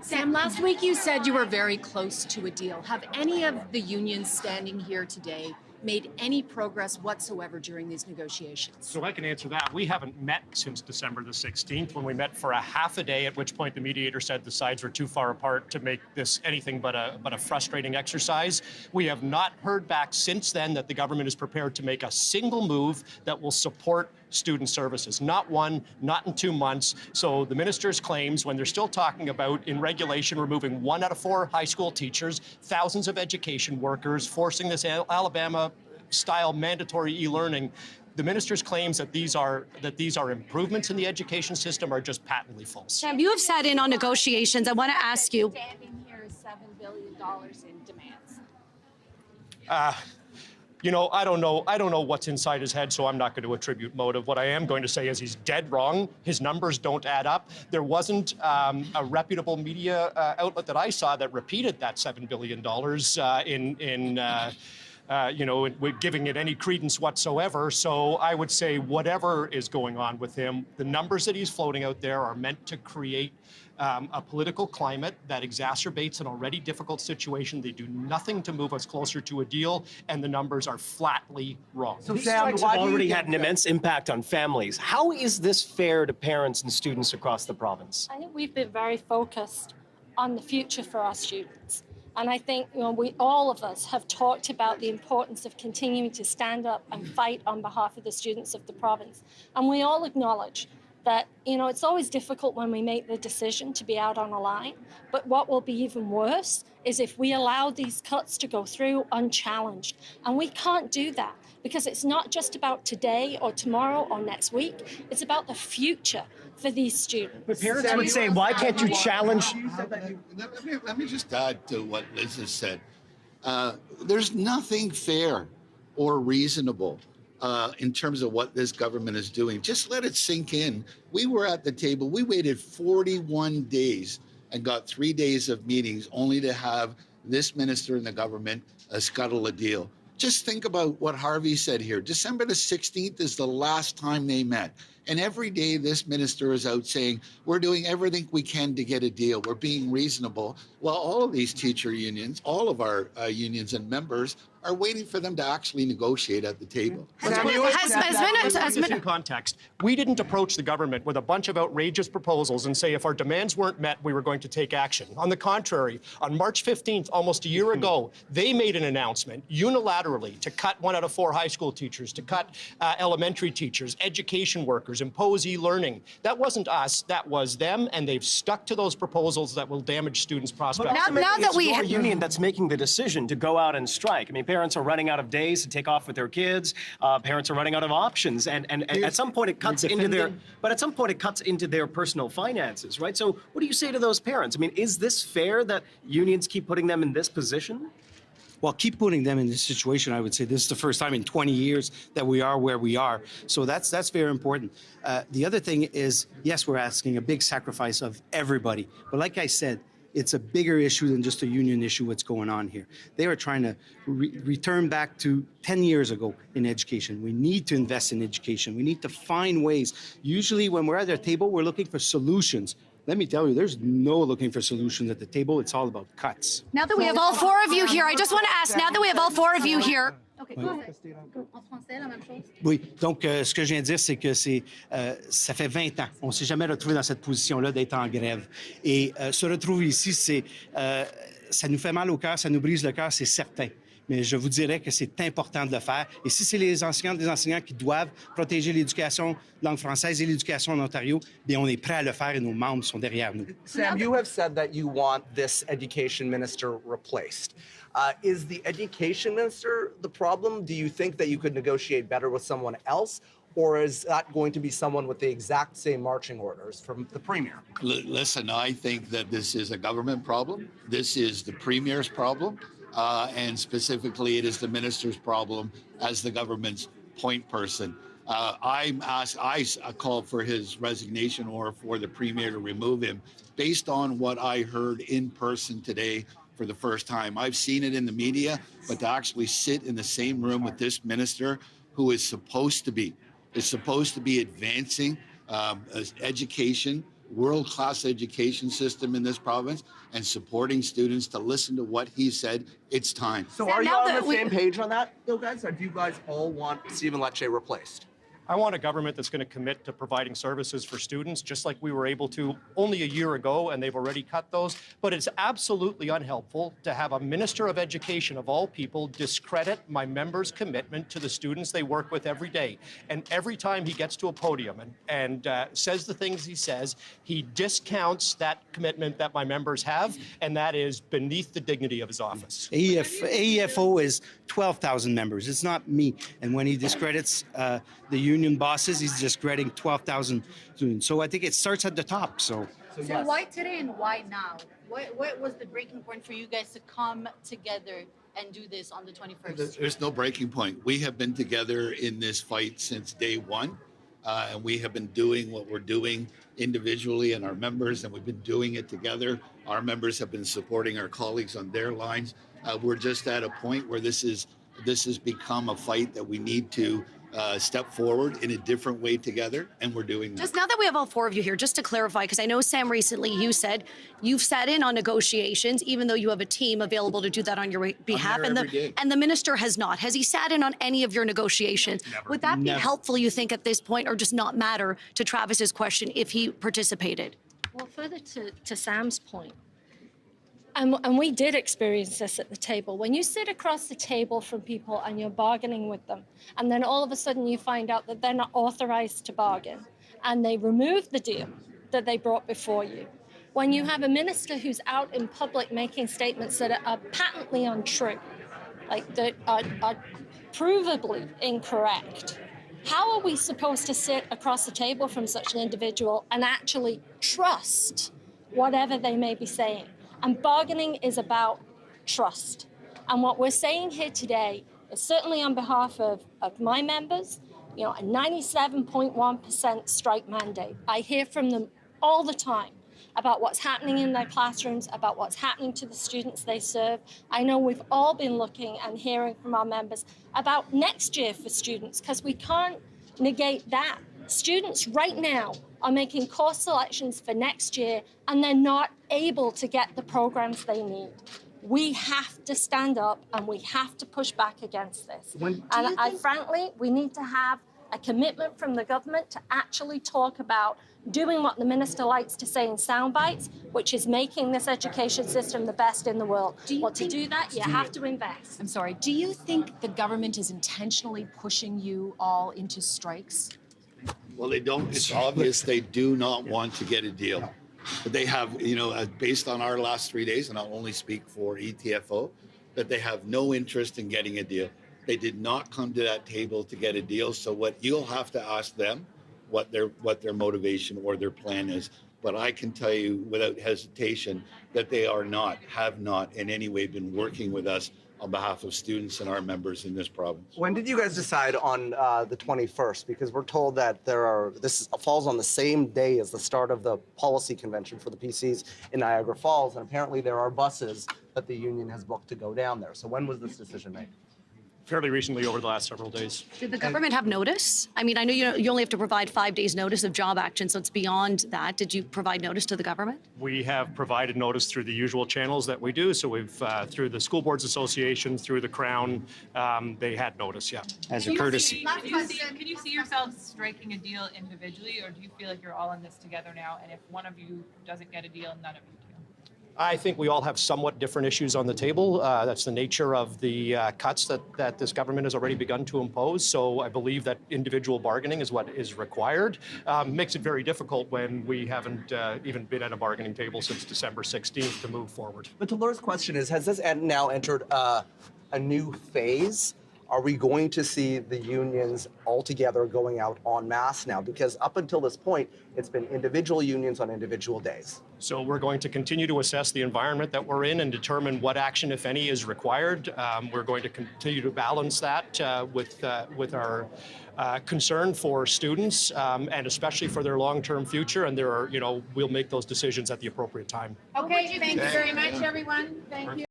Sam, last week you said you were very close to a deal. Have any of the unions standing here today made any progress whatsoever during these negotiations? So I can answer that. We haven't met since December the 16th, when we met for a half a day, at which point the mediator said the sides were too far apart to make this anything but a frustrating exercise. We have not heard back since then that the government is prepared to make a single move that will support student services. Not one, not in 2 months. So the minister's claims, when they're still talking about, in regulation, removing 1 out of 4 high school teachers, thousands of education workers, forcing this Alabama-style mandatory e-learning, the minister's claims that these are improvements in the education system are just patently false. Sam, you have sat in on negotiations. I want to ask you. Standing here is $7 billion in demands. You know, I don't know what's inside his head, so I'm not going to attribute motive. What I am going to say is he's dead wrong. His numbers don't add up. There wasn't a reputable media outlet that I saw that repeated that $7 billion giving it any credence whatsoever. So I would say whatever is going on with him, the numbers that he's floating out there are meant to create a political climate that exacerbates an already difficult situation. They do nothing to move us closer to a deal, and the numbers are flatly wrong. So these strikes have already had an immense impact on families. How is this fair to parents and students across the province? I think we've been very focused on the future for our students. And I think all of us have talked about the importance of continuing to stand up and fight on behalf of the students of the province. And we all acknowledge that, it's always difficult when we make the decision to be out on a line. But what will be even worse is if we allow these cuts to go through unchallenged. And we can't do that, because it's not just about today or tomorrow or next week. It's about the future for these students. But parents would say, why can't you challenge? Let me just add to what Liz has said. There's nothing fair or reasonable in terms of what this government is doing. Just let it sink in. We were at the table. We waited 41 days and got 3 days of meetings only to have this minister and the government scuttle a deal. Just think about what Harvey said here. December the 16th is the last time they met. And every day this minister is out saying, we're doing everything we can to get a deal. We're being reasonable. Well, all of these teacher unions, all of our unions and members are waiting for them to actually negotiate at the table. In context, we didn't approach the government with a bunch of outrageous proposals and say if our demands weren't met, we were going to take action. On the contrary, on March 15th, almost a year ago, they made an announcement unilaterally to cut 1 out of 4 high school teachers, to cut elementary teachers, education workers, impose e-learning. That wasn't us, that was them, and they've stuck to those proposals that will damage students' prospects. Now that we have a union that's making the decision to go out and strike. I mean, parents are running out of days to take off with their kids. Parents are running out of options, and at some point it cuts into their. But at some point it cuts into their personal finances, right? So what do you say to those parents? I mean, is this fair that unions keep putting them in this position? Well, keep putting them in this situation. I would say this is the first time in 20 years that we are where we are. So that's very important. The other thing is, yes, we're asking a big sacrifice of everybody. But like I said, it's a bigger issue than just a union issue, what's going on here. They are trying to return back to 10 years ago in education. We need to invest in education. We need to find ways. Usually when we're at their table, we're looking for solutions. Let me tell you, there's no looking for solutions at the table. It's all about cuts. Now that we have all 4 of you here, I just want to ask, now that we have all 4 of you here. OK, en français, la même chose? Oui, donc ce que je viens de dire, c'est que ça fait 20 ans. On ne s'est jamais retrouvé dans cette position-là d'être en grève. Et se retrouver ici, ça nous fait mal au cœur, ça nous brise le cœur, c'est certain. Mais je vous dirais que c'est important de le faire. Et si c'est les enseignants des enseignants qui doivent protéger l'éducation langue française et l'éducation en Ontario, bien on est prêt à le faire et nos membres sont derrière nous. Sam, you have said that you want this education minister replaced. Is the education minister the problem? Do you think that you could negotiate better with someone else? Or is that going to be someone with the exact same marching orders from the premier? Listen, I think that this is a government problem. This is the premier's problem. And specifically, it is the minister's problem as the government's point person. I called for his resignation or for the premier to remove him based on what I heard in person today for the first time. I've seen it in the media, but to actually sit in the same room with this minister who is supposed to be advancing education world-class education system in this province and supporting students to listen to what he said. It's time. So are you on the same page on that, though, guys? Or do you guys all want Stephen Lecce replaced? I want a government that's going to commit to providing services for students, just like we were able to only a year ago, and they've already cut those. But it's absolutely unhelpful to have a Minister of Education, of all people, discredit my members' commitment to the students they work with every day. And every time he gets to a podium and says the things he says, he discounts that commitment that my members have, and that is beneath the dignity of his office. AEFO is 12,000 members. It's not me. And when he discredits the union bosses, he's discrediting 12,000 students. So I think it starts at the top. So So why today and why now? What was the breaking point for you guys to come together and do this on the 21st? There's no breaking point. We have been together in this fight since day one, and we have been doing what we're doing individually and our members, and we've been doing it together. Our members have been supporting our colleagues on their lines. We're just at a point where this has become a fight that we need to step forward in a different way together, and we're doing that. Just now that we have all four of you here, just to clarify, because I know, Sam, recently you said you've sat in on negotiations, even though you have a team available to do that on your behalf, I'm there every day. and the minister has not. Has he sat in on any of your negotiations? Never. Would that be Never. helpful, you think, at this point, or just not matter to Travis's question if he participated? Well, further to Sam's point, and we did experience this at the table. When you sit across the table from people and you're bargaining with them, and then all of a sudden you find out that they're not authorized to bargain, and they remove the deal that they brought before you. When you have a minister who's out in public making statements that are patently untrue, like that are provably incorrect, how are we supposed to sit across the table from such an individual and actually trust whatever they may be saying? And bargaining is about trust. And what we're saying here today is certainly on behalf of my members, a 97.1% strike mandate. I hear from them all the time about what's happening in their classrooms, about what's happening to the students they serve. I know we've all been looking and hearing from our members about next year for students, because we can't negate that. Students right now are making course selections for next year, and they're not able to get the programs they need. We have to stand up and we have to push back against this. Frankly, we need to have a commitment from the government to actually talk about doing what the minister likes to say in sound bites, which is making this education system the best in the world. To do that, you have to invest. I'm sorry, do you think the government is intentionally pushing you all into strikes? Well, they don't. It's obvious they do not want to get a deal. But they have, based on our last 3 days, and I'll only speak for ETFO, that they have no interest in getting a deal. They did not come to that table to get a deal. So what you'll have to ask them what their motivation or their plan is. But I can tell you without hesitation that they have not in any way been working with us on behalf of students and our members in this province. When did you guys decide on the 21st? Because we're told that this falls on the same day as the start of the policy convention for the PCs in Niagara Falls, and apparently there are buses that the union has booked to go down there. So when was this decision made? Fairly recently, over the last several days. Did the government have notice? I mean, I know you only have to provide 5 days notice of job action, so it's beyond that. Did you provide notice to the government? We have provided notice through the usual channels that we do. So we've, through the School Boards Association, through the Crown, they had notice, yeah. as a courtesy. Can you see yourselves striking a deal individually, or do you feel like you're all in this together now? And if one of you doesn't get a deal, none of you do? I think we all have somewhat different issues on the table. That's the nature of the cuts that this government has already begun to impose. So I believe that individual bargaining is what is required. Makes it very difficult when we haven't even been at a bargaining table since December 16th to move forward. But to Laura's question is, has this now entered a new phase? Are we going to see the unions altogether going out en masse now? Because up until this point, it's been individual unions on individual days. So we're going to continue to assess the environment that we're in and determine what action, if any, is required. We're going to continue to balance that with our concern for students and especially for their long-term future. And we'll make those decisions at the appropriate time. Okay, thank you very much, everyone. Thank you.